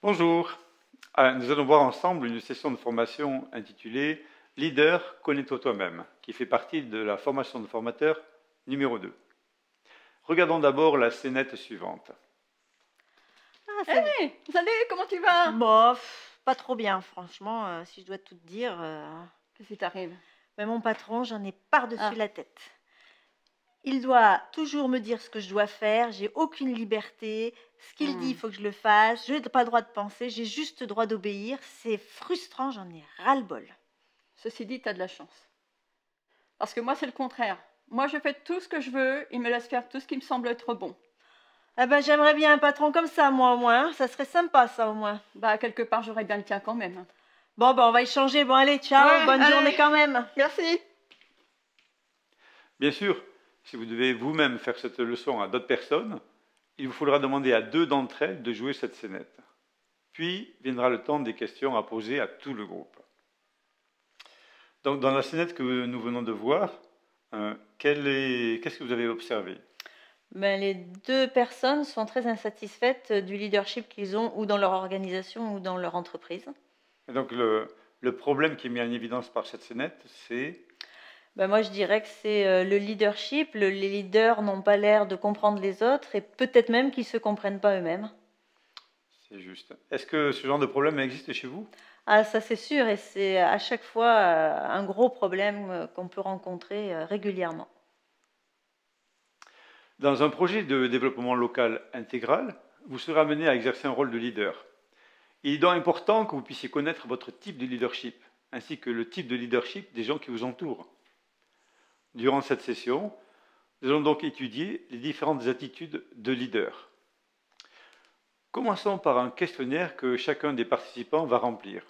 Bonjour, nous allons voir ensemble une session de formation intitulée « Leader, connais-toi toi-même » qui fait partie de la formation de formateur numéro 2. Regardons d'abord la scénette suivante. Hey, salut, comment tu vas? Bof, pas trop bien, franchement, si je dois tout te dire. Qu'est-ce qui t'arrive? Mais mon patron, j'en ai par-dessus Ah. la tête. Il doit toujours me dire ce que je dois faire, j'ai aucune liberté. Ce qu'il dit, il faut que je le fasse. Je n'ai pas le droit de penser, j'ai juste le droit d'obéir. C'est frustrant, j'en ai ras-le-bol. Ceci dit, tu as de la chance. Parce que moi, c'est le contraire. Moi, je fais tout ce que je veux, il me laisse faire tout ce qui me semble être bon. Ah ben, j'aimerais bien un patron comme ça, moi, au moins. Ça serait sympa, ça, au moins. Bah, quelque part, j'aurais bien le tien quand même. Bon, ben, on va y changer. Bon, allez, ciao, Ouais, bonne allez. journée quand même. Merci. Bien sûr, si vous devez vous-même faire cette leçon à d'autres personnes, il vous faudra demander à 2 d'entre elles de jouer cette scénette. Puis viendra le temps des questions à poser à tout le groupe. Donc, dans la scénette que nous venons de voir, qu'est-ce que vous avez observé? Ben, les 2 personnes sont très insatisfaites du leadership qu'ils ont ou dans leur organisation ou dans leur entreprise. Et donc, le problème qui est mis en évidence par cette scénette, c'est... Ben, moi, je dirais que c'est le leadership. Les leaders n'ont pas l'air de comprendre les autres et peut-être même qu'ils ne se comprennent pas eux-mêmes. C'est juste. Est-ce que ce genre de problème existe chez vous? Ah, ça c'est sûr, et c'est à chaque fois un gros problème qu'on peut rencontrer régulièrement. Dans un projet de développement local intégral, vous serez amené à exercer un rôle de leader. Il est donc important que vous puissiez connaître votre type de leadership, ainsi que le type de leadership des gens qui vous entourent. Durant cette session, nous allons donc étudier les différentes attitudes de leader. Commençons par un questionnaire que chacun des participants va remplir,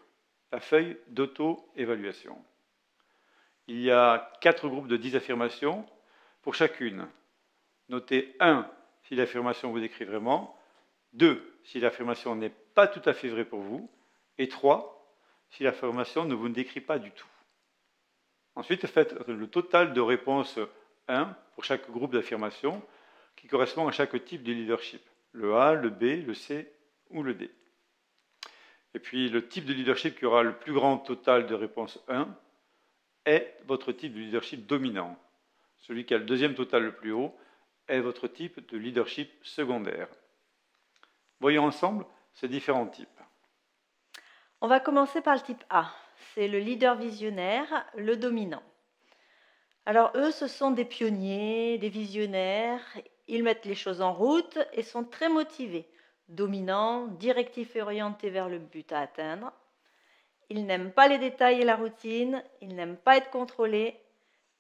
la feuille d'auto-évaluation. Il y a 4 groupes de 10 affirmations pour chacune. Notez 1 si l'affirmation vous décrit vraiment, 2 si l'affirmation n'est pas tout à fait vraie pour vous, et 3 si l'affirmation ne vous décrit pas du tout. Ensuite, faites le total de réponses 1 pour chaque groupe d'affirmations qui correspond à chaque type de leadership. Le A, le B, le C ou le D. Et puis, le type de leadership qui aura le plus grand total de réponses 1 est votre type de leadership dominant. Celui qui a le deuxième total le plus haut est votre type de leadership secondaire. Voyons ensemble ces différents types. On va commencer par le type A. C'est le leader visionnaire, le dominant. Alors eux, ce sont des pionniers, des visionnaires. Ils mettent les choses en route et sont très motivés. Dominants, directifs et orientés vers le but à atteindre. Ils n'aiment pas les détails et la routine. Ils n'aiment pas être contrôlés,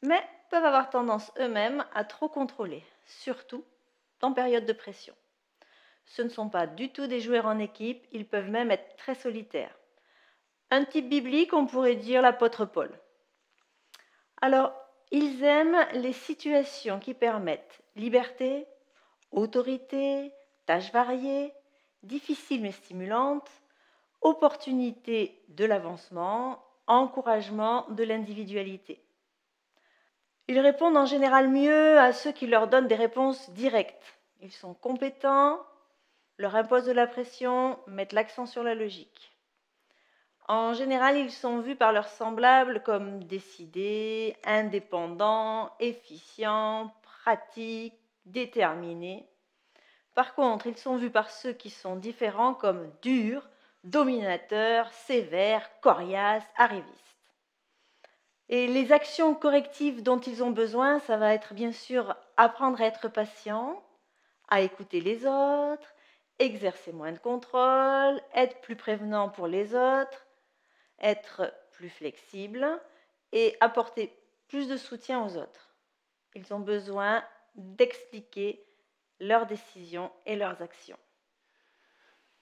mais peuvent avoir tendance eux-mêmes à trop contrôler, surtout en période de pression. Ce ne sont pas du tout des joueurs en équipe, ils peuvent même être très solitaires. Un type biblique, on pourrait dire l'apôtre Paul. Alors, ils aiment les situations qui permettent liberté, autorité, tâches variées, difficiles mais stimulantes, opportunité de l'avancement, encouragement de l'individualité. Ils répondent en général mieux à ceux qui leur donnent des réponses directes. Ils sont compétents, leur imposent de la pression, mettent l'accent sur la logique. En général, ils sont vus par leurs semblables comme décidés, indépendants, efficients, pratiques, déterminés. Par contre, ils sont vus par ceux qui sont différents comme durs, dominateurs, sévères, coriaces, arrivistes. Et les actions correctives dont ils ont besoin, ça va être bien sûr apprendre à être patient, à écouter les autres, exercer moins de contrôle, être plus prévenant pour les autres, être plus flexible et apporter plus de soutien aux autres. Ils ont besoin d'expliquer leurs décisions et leurs actions.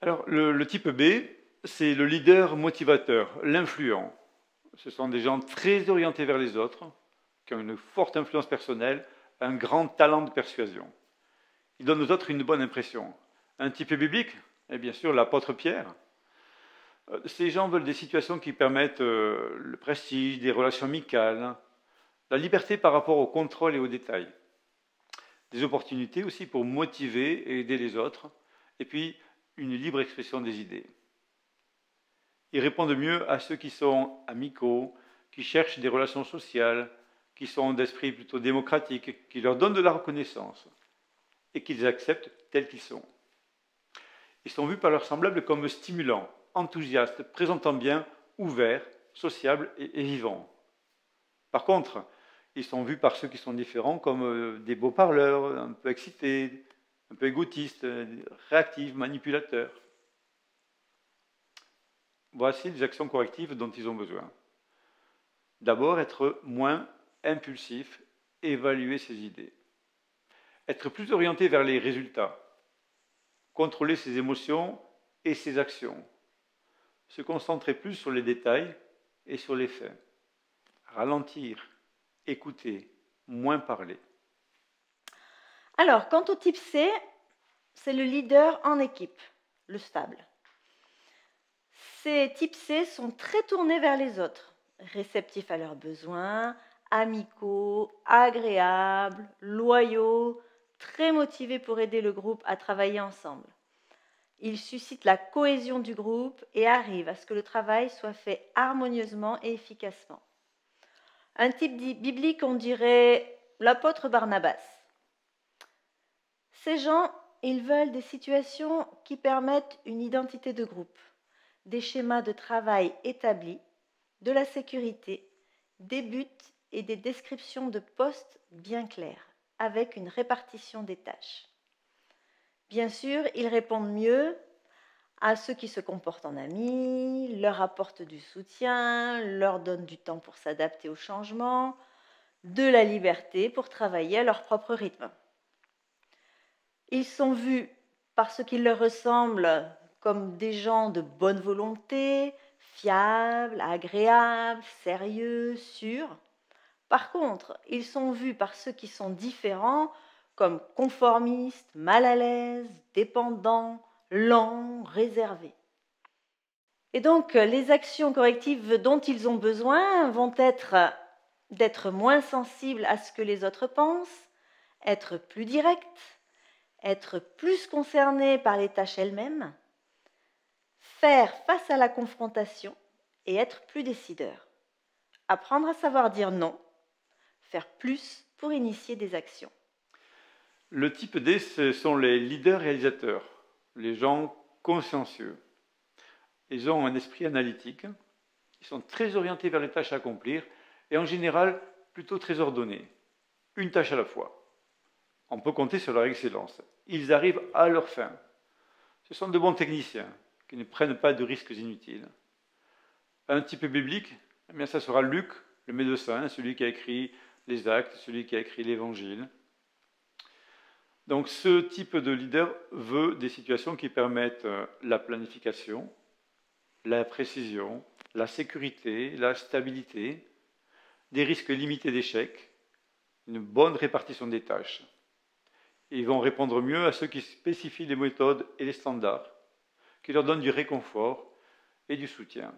Alors, le type B, c'est le leader motivateur, l'influent. Ce sont des gens très orientés vers les autres, qui ont une forte influence personnelle, un grand talent de persuasion. Il donne aux autres une bonne impression. Un type biblique, et bien sûr l'apôtre Pierre. Ces gens veulent des situations qui permettent le prestige, des relations amicales, la liberté par rapport au contrôle et aux détails. Des opportunités aussi pour motiver et aider les autres, et puis une libre expression des idées. Ils répondent mieux à ceux qui sont amicaux, qui cherchent des relations sociales, qui sont d'esprit plutôt démocratique, qui leur donnent de la reconnaissance et qu'ils acceptent tels qu'ils sont. Ils sont vus par leurs semblables comme stimulants, enthousiastes, présentant bien, ouverts, sociables et vivants. Par contre, ils sont vus par ceux qui sont différents comme des beaux parleurs, un peu excités, un peu égotistes, réactifs, manipulateurs. Voici les actions correctives dont ils ont besoin. D'abord, être moins impulsif, évaluer ses idées. Être plus orienté vers les résultats. Contrôler ses émotions et ses actions. Se concentrer plus sur les détails et sur les faits. Ralentir, écouter, moins parler. Alors, quant au type C, c'est le leader en équipe, le stable. Ces types C sont très tournés vers les autres, réceptifs à leurs besoins, amicaux, agréables, loyaux, très motivés pour aider le groupe à travailler ensemble. Ils suscitent la cohésion du groupe et arrivent à ce que le travail soit fait harmonieusement et efficacement. Un type biblique, on dirait l'apôtre Barnabas. Ces gens, ils veulent des situations qui permettent une identité de groupe, des schémas de travail établis, de la sécurité, des buts et des descriptions de postes bien clairs, avec une répartition des tâches. Bien sûr, ils répondent mieux à ceux qui se comportent en amis, leur apportent du soutien, leur donnent du temps pour s'adapter aux changements, de la liberté pour travailler à leur propre rythme. Ils sont vus par ceux qui leur ressemblent comme des gens de bonne volonté, fiables, agréables, sérieux, sûrs. Par contre, ils sont vus par ceux qui sont différents comme conformistes, mal à l'aise, dépendants, lents, réservés. Et donc, les actions correctives dont ils ont besoin vont être d'être moins sensibles à ce que les autres pensent, être plus directs, être plus concernés par les tâches elles-mêmes, faire face à la confrontation et être plus décideurs. Apprendre à savoir dire non, faire plus pour initier des actions. Le type D, ce sont les leaders réalisateurs, les gens consciencieux. Ils ont un esprit analytique, ils sont très orientés vers les tâches à accomplir et en général plutôt très ordonnés, une tâche à la fois. On peut compter sur leur excellence. Ils arrivent à leur fin. Ce sont de bons techniciens qui ne prennent pas de risques inutiles. Un type biblique, eh bien, ça sera Luc, le médecin, celui qui a écrit les Actes, celui qui a écrit l'Évangile. Donc ce type de leader veut des situations qui permettent la planification, la précision, la sécurité, la stabilité, des risques limités d'échec, une bonne répartition des tâches. Ils vont répondre mieux à ceux qui spécifient les méthodes et les standards, qui leur donnent du réconfort et du soutien.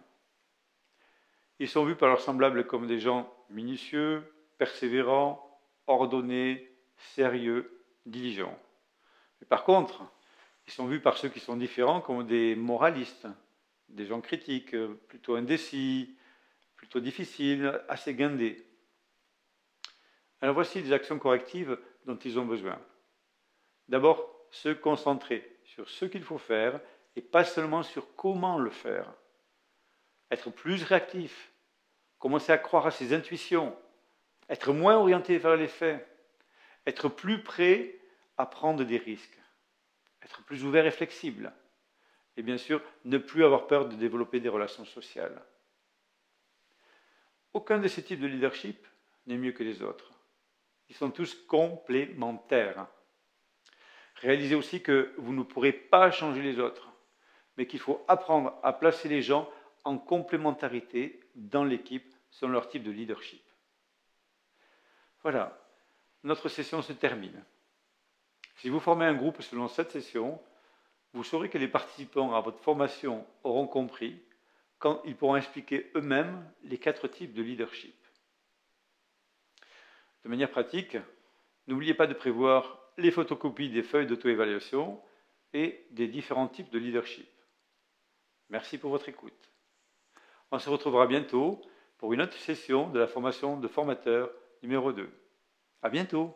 Ils sont vus par leurs semblables comme des gens minutieux, persévérants, ordonnés, sérieux, diligents. Mais par contre, ils sont vus par ceux qui sont différents comme des moralistes, des gens critiques, plutôt indécis, plutôt difficiles, assez guindés. Alors voici les actions correctives dont ils ont besoin. D'abord, se concentrer sur ce qu'il faut faire et pas seulement sur comment le faire. Être plus réactif, commencer à croire à ses intuitions, être moins orienté vers les faits, être plus prêt à prendre des risques, être plus ouvert et flexible, et bien sûr, ne plus avoir peur de développer des relations sociales. Aucun de ces types de leadership n'est mieux que les autres. Ils sont tous complémentaires. Réalisez aussi que vous ne pourrez pas changer les autres, mais qu'il faut apprendre à placer les gens en complémentarité dans l'équipe selon leur type de leadership. Voilà, notre session se termine. Si vous formez un groupe selon cette session, vous saurez que les participants à votre formation auront compris quand ils pourront expliquer eux-mêmes les 4 types de leadership. De manière pratique, n'oubliez pas de prévoir les photocopies des feuilles d'auto-évaluation et des différents types de leadership. Merci pour votre écoute. On se retrouvera bientôt pour une autre session de la formation de formateur numéro 2. À bientôt!